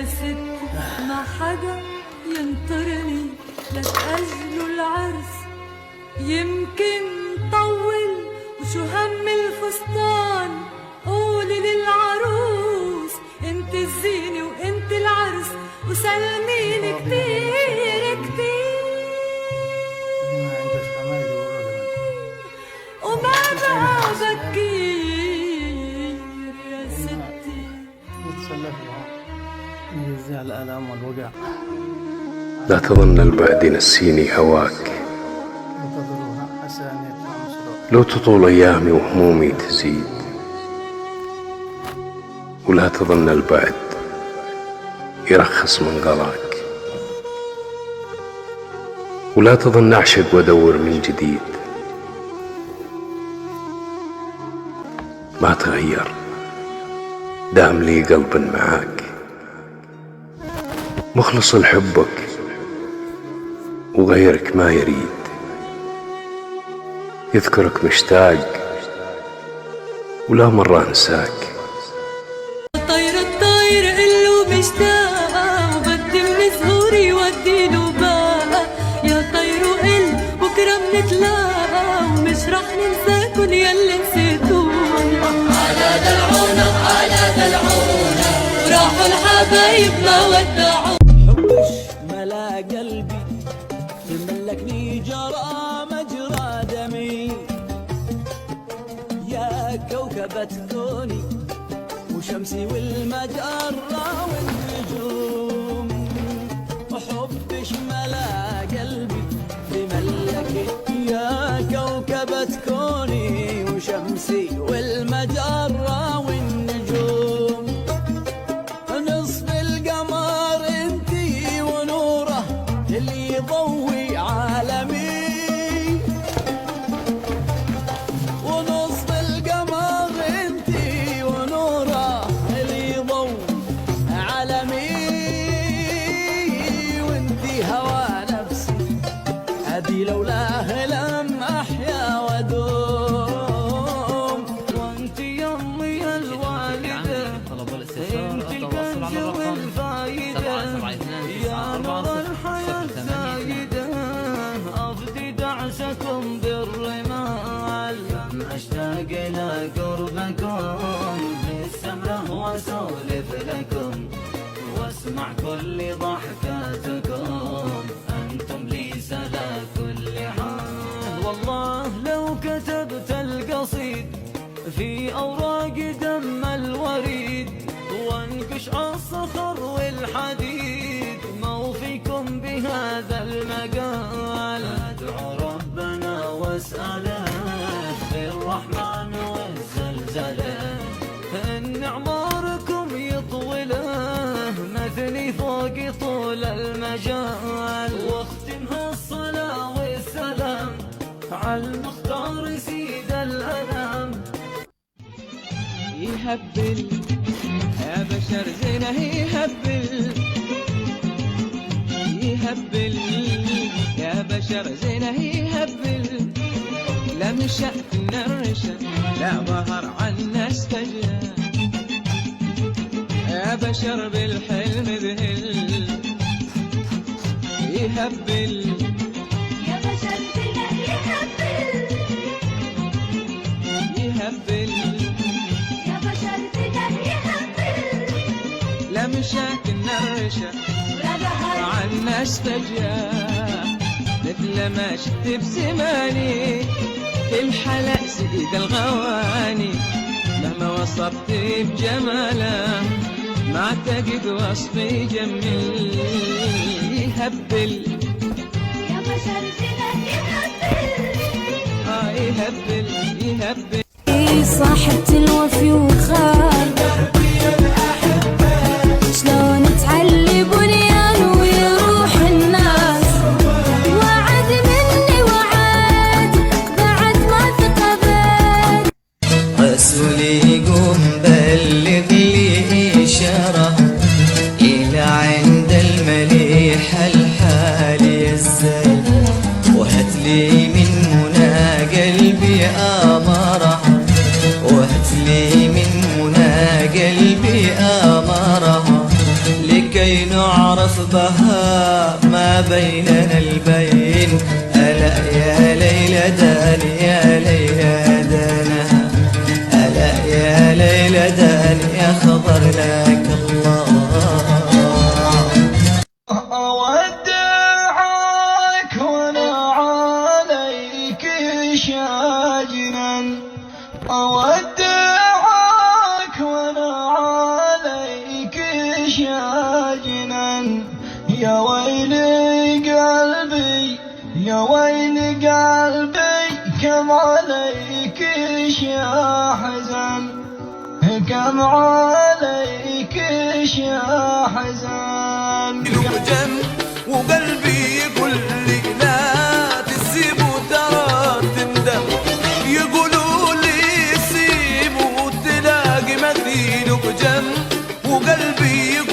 يا ستي ما حدا ينطرني لتأجلوا العرس، يمكن طول وشو هم الفستان. قولي للعروس انت الزينة وانت العرس، وسلميني كتير كتير وما بقى بكير يا ستي. نجزي الآلام والوجع. لا تظن البعد نسيني هواك، لو تطول أيامي وهمومي تزيد. ولا تظن البعد يرخص من غلاك، ولا تظن أعشق وأدور من جديد. ما تغير، دام لي قلب معاك، مخلص لحبك وغيرك ما يريد. يذكرك مشتاق ولا مرة انساك. الطير قلو مشتاق، وبدي من زهوري وديله باقة. يا طير قل بكرة منتلاقى، ومش رح ننساكن يلي نسيتونا. على دلعونا على دلعونا، وراحوا الحبايب ما ودعونا. حبش ملا قلبي، تملكني جرى مجرى دمي. يا كوكبة كوني وشمسي والمجرة والنجوم. حبش ملا قلبي تملكني، يا كوكبة كوني وشمسي والمجرة والنجوم. نصف القمر انتي ونوره اللي يضوي عالمي، ونصف القمر انتي ونوره اللي يضوي عالمي. وانتي هوى نفسي ابي لولاه لم احيا ودوم. وانتي يمي الوالده، انتي الكنز والفايده، يا نور الحياه زايده. افدي دعسكم بالرمال، اشتاق الى قربكم بالسمره واسولف لكم، واسمع كل ضحكاتكم. انتم لي سلا كل حال. والله لو كتبت القصيد في اوراق دم الوريد، وانقش الصخر والحديد، موفيكم بهذا المقال. ادعو ربنا واساله بالرحمن والزلزله، ان اعماركم يطوله مثلي فوق طول المجال. واختمها الصلاه والسلام على المختار سيد الانام. يهبل يا بشر زينه، يهبل يهبل يا بشر زينه، يهبل. لا مشى نرشة، لا ظهر عنا استجاب. يا بشر بالحلم ذهل، يهبل يا بشر زينة يهبل، يهبل يا بشر زينة يهبل. لا مشاك النرشة عنا استجاب. مثل ما شفت بزماني كل حلا سيد الغواني، مهما وصفت بجماله ما اعتقد وصفي جميل. يهبل يا بشر زينة يهبل، يهبل يهبل. صاحبة الوفي وخال، شلون تعلي بنيان ويروح الناس. وعد مني وعد بعد ما تقبل. رسولي قوم بلغ لي إشارة إلى عند المليح الحال يزل، وهات لي من منى قلبي أمارة، وهات لي من منى قلبي وخصبها ما بيننا البين. ألا يا ليلى داني يا ليلى دانها، ألا يا ليلى داني يا خضر لك الله. أودعك وانا عليك شاجنا، أودعك وانا عليك شاجنا. يا ويلي قلبي يا ويلي قلبي كم عليك شاحزن، كم عليك شاحزن. يلوجن وقلبي يقول لي لا تسيب وترى تندم، يقولوا لي سيب وتلاقي مثيل وجن، وقلبي يقول